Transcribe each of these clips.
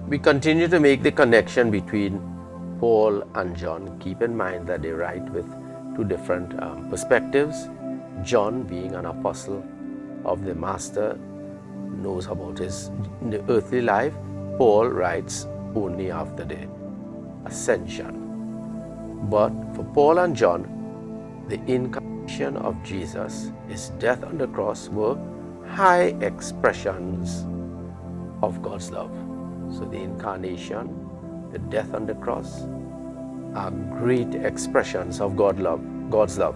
We continue to make the connection between Paul and John. Keep in mind that they write with two different perspectives. John, being an apostle of the Master, knows about his earthly life. Paul writes only after the ascension. But for Paul and John, the incarnation of Jesus, his death on the cross, were high expressions of God's love. So the incarnation, the death on the cross, are great expressions of God's love.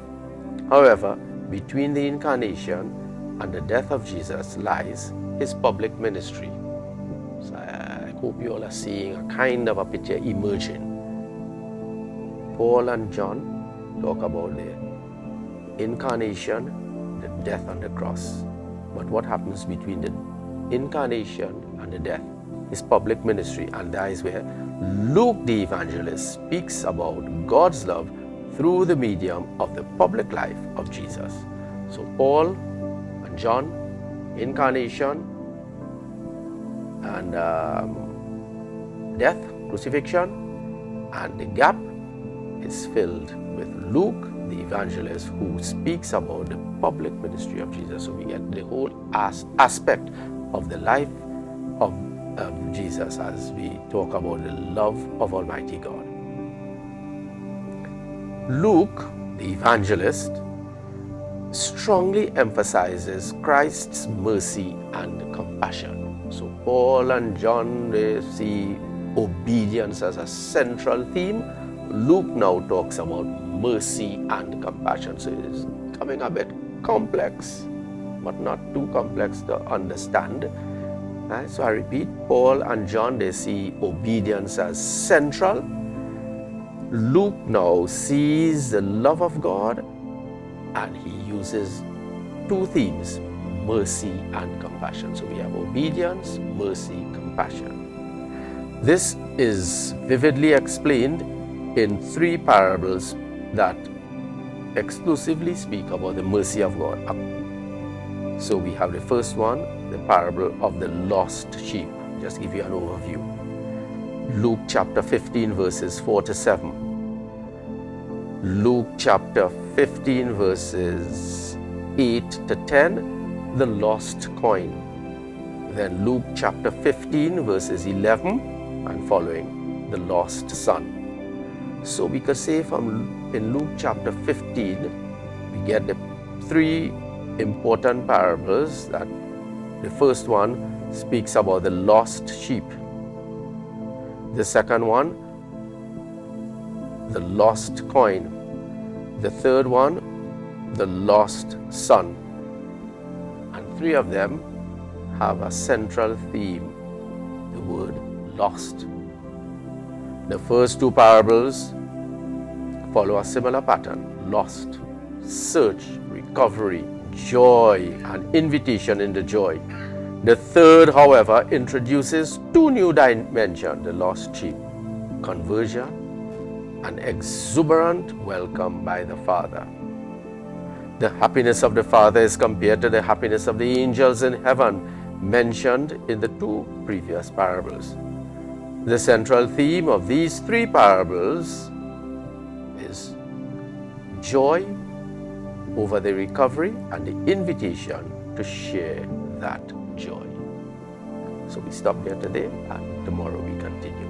However, between the incarnation and the death of Jesus lies his public ministry. So I hope you all are seeing a kind of a picture emerging. Paul and John talk about the incarnation, the death on the cross. But what happens between the incarnation and the death is public ministry, and that is where Luke the evangelist speaks about God's love through the medium of the public life of Jesus. So Paul and John, incarnation and death, crucifixion, and the gap is filled with Luke the evangelist, who speaks about the public ministry of Jesus. So we get the whole aspect of the life of Jesus as we talk about the love of Almighty God. Luke the evangelist strongly emphasizes Christ's mercy and compassion. So Paul and John, they see obedience as a central theme. Luke now talks about mercy and compassion. So it is becoming a bit complex, but not too complex to understand. So I repeat, Paul and John, they see obedience as central. Luke now sees the love of God, and he uses two themes, mercy and compassion. So we have obedience, mercy, compassion. This is vividly explained in three parables that exclusively speak about the mercy of God. So we have the first one, the parable of the lost sheep. Just give you an overview. Luke chapter 15 verses 4 to 7. Luke chapter 15 verses 8 to 10, the lost coin. Then Luke chapter 15 verses 11 and following, the lost son. So we could say in Luke chapter 15, we get the three important parables. That the first one speaks about the lost sheep. The second one, the lost coin. The third one, the lost son. And three of them have a central theme, the word lost. The first two parables follow a similar pattern: lost, search, recovery, joy, and invitation into joy. The third, however, introduces two new dimensions: the lost sheep, conversion, and exuberant welcome by the Father. The happiness of the Father is compared to the happiness of the angels in heaven, mentioned in the two previous parables. The central theme of these three parables is joy over the recovery and the invitation to share that joy. So we stop here today, and tomorrow we continue.